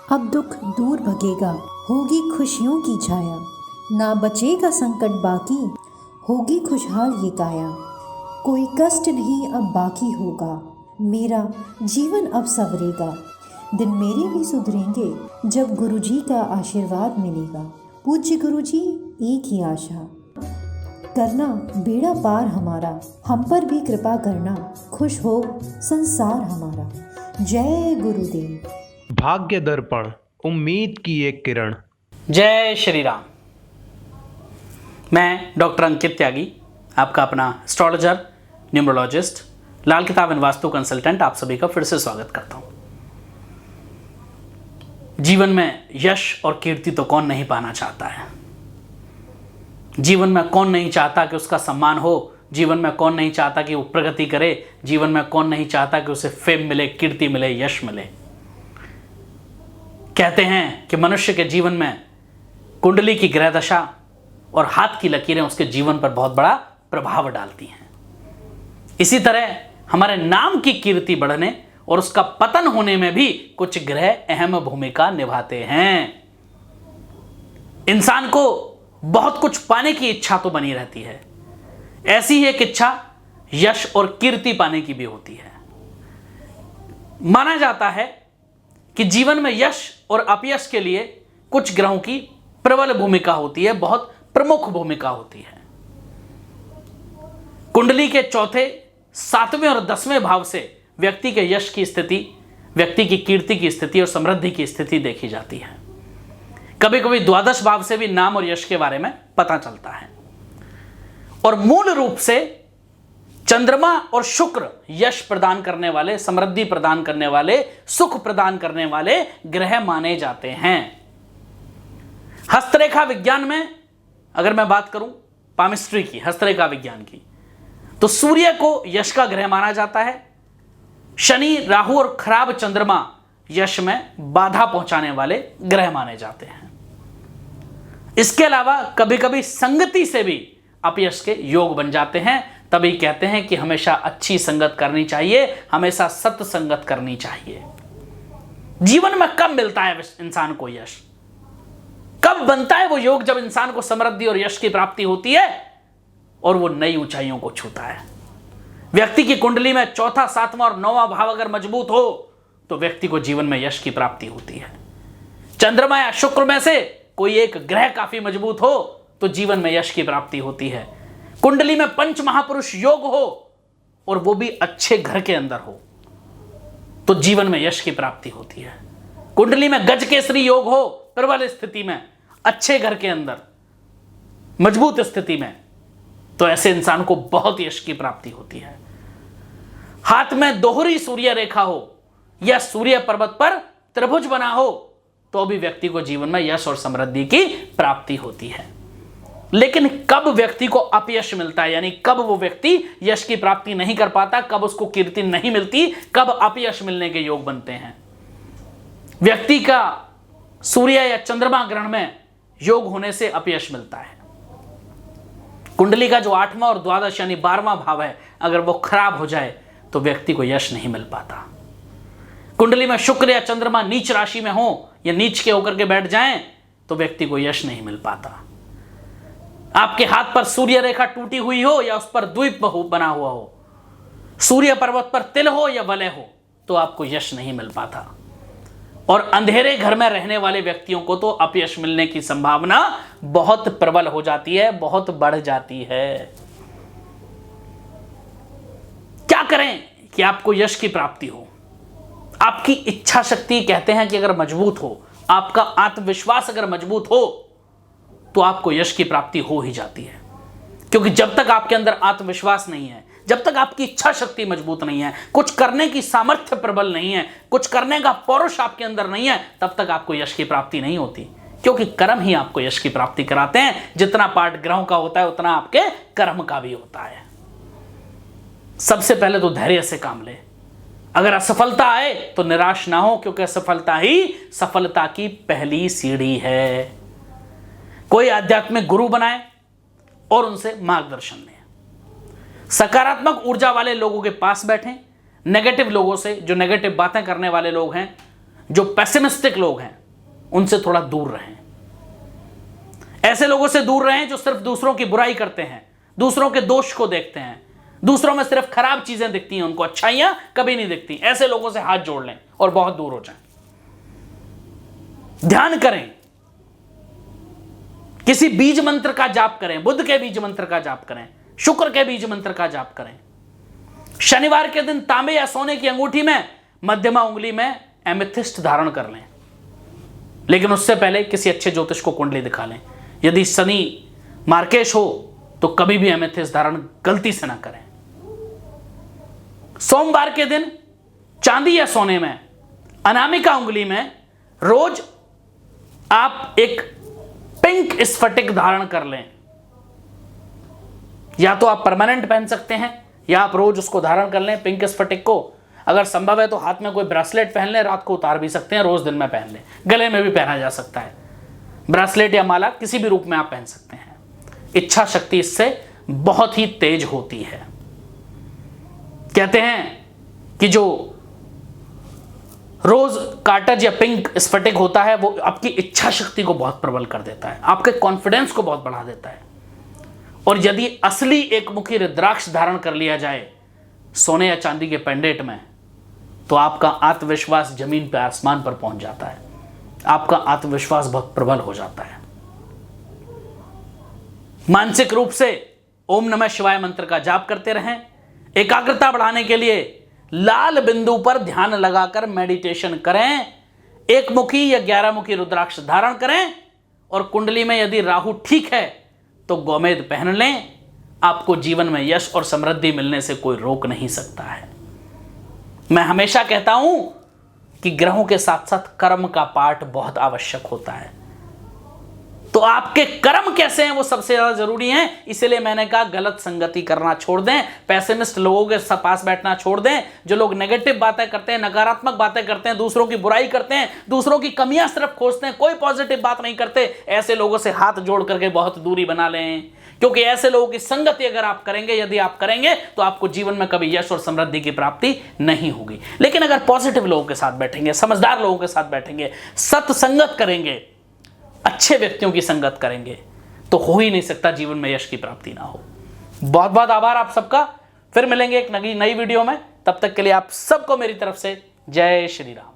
अब दुख दूर भगेगा, होगी खुशियों की छाया, ना बचेगा संकट बाकी, होगी खुशहाल ये काया। कोई कष्ट नहीं अब बाकी होगा, मेरा जीवन अब संवरेगा, दिन मेरे भी सुधरेंगे जब गुरुजी का आशीर्वाद मिलेगा। पूज्य गुरुजी एक ही आशा, करना बेड़ा पार हमारा, हम पर भी कृपा करना, खुश हो संसार हमारा। जय गुरुदेव। भाग्य दर्पण, उम्मीद की एक किरण। जय श्री राम। मैं डॉक्टर अंकित त्यागी, आपका अपना एस्ट्रोलॉजर, न्यूमरोलॉजिस्ट, लाल किताब एंड वास्तु कंसल्टेंट, आप सभी का फिर से स्वागत करता हूं। जीवन में यश और कीर्ति तो कौन नहीं पाना चाहता है। जीवन में कौन नहीं चाहता कि उसका सम्मान हो। जीवन में कौन नहीं चाहता कि वो प्रगति करे। जीवन में कौन नहीं चाहता कि उसे फेम मिले, कीर्ति मिले, यश मिले। कहते हैं कि मनुष्य के जीवन में कुंडली की ग्रह दशा और हाथ की लकीरें उसके जीवन पर बहुत बड़ा प्रभाव डालती हैं। इसी तरह हमारे नाम की कीर्ति बढ़ने और उसका पतन होने में भी कुछ ग्रह अहम भूमिका निभाते हैं। इंसान को बहुत कुछ पाने की इच्छा तो बनी रहती है, ऐसी ही एक इच्छा यश और कीर्ति पाने की भी होती है। माना जाता है कि जीवन में यश और अपयश के लिए कुछ ग्रहों की प्रबल भूमिका होती है, बहुत प्रमुख भूमिका होती है। कुंडली के चौथे, 7वें और 10वें भाव से व्यक्ति के यश की स्थिति, व्यक्ति की कीर्ति की स्थिति और समृद्धि की स्थिति देखी जाती है। कभी कभी द्वादश भाव से भी नाम और यश के बारे में पता चलता है। और मूल रूप से चंद्रमा और शुक्र यश प्रदान करने वाले, समृद्धि प्रदान करने वाले, सुख प्रदान करने वाले ग्रह माने जाते हैं। हस्तरेखा विज्ञान में अगर मैं बात करूं, पामिस्ट्री की, हस्तरेखा विज्ञान की, तो सूर्य को यश का ग्रह माना जाता है। शनि, राहु और खराब चंद्रमा यश में बाधा पहुंचाने वाले ग्रह माने जाते हैं। इसके अलावा कभी कभी संगति से भी अपयश के योग बन जाते हैं। तभी कहते हैं कि हमेशा अच्छी संगत करनी चाहिए, हमेशा सत्संगत करनी चाहिए। जीवन में कब मिलता है इंसान को यश, कब बनता है वो योग? जब इंसान को समृद्धि और यश की प्राप्ति होती है और वो नई ऊंचाइयों को छूता है। व्यक्ति की कुंडली में चौथा, 7वां और 9वां भाव अगर मजबूत हो तो व्यक्ति को जीवन में यश की प्राप्ति होती है। चंद्रमा या शुक्र में से कोई एक ग्रह काफी मजबूत हो तो जीवन में यश की प्राप्ति होती है। कुंडली में पंच महापुरुष योग हो और वो भी अच्छे घर के अंदर हो तो जीवन में यश की प्राप्ति होती है। कुंडली में गज केसरी योग हो प्रबल स्थिति में, अच्छे घर के अंदर, मजबूत स्थिति में, तो ऐसे इंसान को बहुत यश की प्राप्ति होती है। हाथ में दोहरी सूर्य रेखा हो या सूर्य पर्वत पर त्रिभुज बना हो तो भी व्यक्ति को जीवन में यश और समृद्धि की प्राप्ति होती है। लेकिन कब व्यक्ति को अपयश मिलता है, यानी कब वो व्यक्ति यश की प्राप्ति नहीं कर पाता, कब उसको कीर्ति नहीं मिलती, कब अपयश मिलने के योग बनते हैं? व्यक्ति का सूर्य या चंद्रमा ग्रहण में योग होने से अपयश मिलता है। कुंडली का जो 8वां और द्वादश यानी 12वां भाव है, अगर वो खराब हो जाए तो व्यक्ति को यश नहीं मिल पाता। कुंडली में शुक्र या चंद्रमा नीच राशि में हो या नीच के होकर के बैठ जाएं तो व्यक्ति को यश नहीं मिल पाता। आपके हाथ पर सूर्य रेखा टूटी हुई हो या उस पर द्वीप बना हुआ हो, सूर्य पर्वत पर तिल हो या वलय हो तो आपको यश नहीं मिल पाता। और अंधेरे घर में रहने वाले व्यक्तियों को तो अपयश मिलने की संभावना बहुत प्रबल हो जाती है, बहुत बढ़ जाती है। क्या करें कि आपको यश की प्राप्ति हो? आपकी इच्छा शक्ति कहते हैं कि अगर मजबूत हो, आपका आत्मविश्वास अगर मजबूत हो तो आपको यश की प्राप्ति हो ही जाती है। क्योंकि जब तक आपके अंदर आत्मविश्वास नहीं है, जब तक आपकी इच्छा शक्ति मजबूत नहीं है, कुछ करने की सामर्थ्य प्रबल नहीं है, कुछ करने का पौरुष आपके अंदर नहीं है, तब तक आपको यश की प्राप्ति नहीं होती। क्योंकि कर्म ही आपको यश की प्राप्ति कराते हैं। जितना पार्ट ग्रहों का होता है उतना आपके कर्म का भी होता है। सबसे पहले तो धैर्य से काम ले। अगर असफलता आए तो निराश ना हो, क्योंकि असफलता ही सफलता की पहली सीढ़ी है। कोई आध्यात्मिक गुरु बनाए और उनसे मार्गदर्शन लें। सकारात्मक ऊर्जा वाले लोगों के पास बैठें। नेगेटिव लोगों से, जो नेगेटिव बातें करने वाले लोग हैं, जो पेसिमिस्टिक लोग हैं उनसे थोड़ा दूर रहें। ऐसे लोगों से दूर रहें जो सिर्फ दूसरों की बुराई करते हैं, दूसरों के दोष को देखते हैं, दूसरों में सिर्फ खराब चीजें दिखती हैं, उनको अच्छाइयां कभी नहीं दिखती। ऐसे लोगों से हाथ जोड़ लें और बहुत दूर हो जाएं। ध्यान करें, किसी बीज मंत्र का जाप करें, बुद्ध के बीज मंत्र का जाप करें, शुक्र के बीज मंत्र का जाप करें। शनिवार के दिन तांबे या सोने की अंगूठी में मध्यमा उंगली में एमेथिस्ट धारण कर लें, लेकिन उससे पहले किसी अच्छे ज्योतिष को कुंडली दिखा लें। यदि शनि मार्केश हो तो कभी भी एमेथिस्ट धारण गलती से ना करें। सोमवार के दिन चांदी या सोने में अनामिका उंगली में रोज आप एक पिंक स्फटिक धारण कर लें। या तो आप परमानेंट पहन सकते हैं या आप रोज उसको धारण कर लें पिंक स्फटिक को। अगर संभव है तो हाथ में कोई ब्रेसलेट पहन लें, रात को उतार भी सकते हैं, रोज दिन में पहन लें। गले में भी पहना जा सकता है, ब्रेसलेट या माला किसी भी रूप में आप पहन सकते हैं। इच्छा शक्ति इससे बहुत ही तेज होती है। कहते हैं कि जो रोज कार्टज या पिंक स्फटिक होता है वो आपकी इच्छा शक्ति को बहुत प्रबल कर देता है, आपके कॉन्फिडेंस को बहुत बढ़ा देता है। और यदि असली एकमुखी रुद्राक्ष धारण कर लिया जाए सोने या चांदी के पेंडेंट में, तो आपका आत्मविश्वास जमीन पर आसमान पर पहुंच जाता है, आपका आत्मविश्वास बहुत प्रबल हो जाता है। मानसिक रूप से ओम नमः शिवाय मंत्र का जाप करते रहें। एकाग्रता बढ़ाने के लिए लाल बिंदु पर ध्यान लगाकर मेडिटेशन करें। एक मुखी या 11 मुखी रुद्राक्ष धारण करें और कुंडली में यदि राहु ठीक है तो गोमेद पहन लें। आपको जीवन में यश और समृद्धि मिलने से कोई रोक नहीं सकता है। मैं हमेशा कहता हूं कि ग्रहों के साथ साथ कर्म का पाठ बहुत आवश्यक होता है। तो आपके कर्म कैसे हैं वो सबसे ज्यादा जरूरी है। इसलिए मैंने कहा गलत संगति करना छोड़ दें, पेसिमिस्ट लोगों के पास बैठना छोड़ दें। जो लोग नेगेटिव बातें करते हैं, नकारात्मक बातें करते हैं, दूसरों की बुराई करते हैं, दूसरों की कमियां सिर्फ खोजते हैं, कोई पॉजिटिव बात नहीं करते, ऐसे लोगों से हाथ जोड़ करके बहुत दूरी बना लें। क्योंकि ऐसे लोगों की संगति अगर आप करेंगे, यदि आप करेंगे तो आपको जीवन में कभी यश और समृद्धि की प्राप्ति नहीं होगी। लेकिन अगर पॉजिटिव लोगों के साथ बैठेंगे, समझदार लोगों के साथ बैठेंगे, सत्संगत करेंगे, अच्छे व्यक्तियों की संगत करेंगे, तो हो ही नहीं सकता जीवन में यश की प्राप्ति ना हो। बहुत बहुत आभार आप सबका। फिर मिलेंगे एक नई वीडियो में। तब तक के लिए आप सबको मेरी तरफ से जय श्री राम।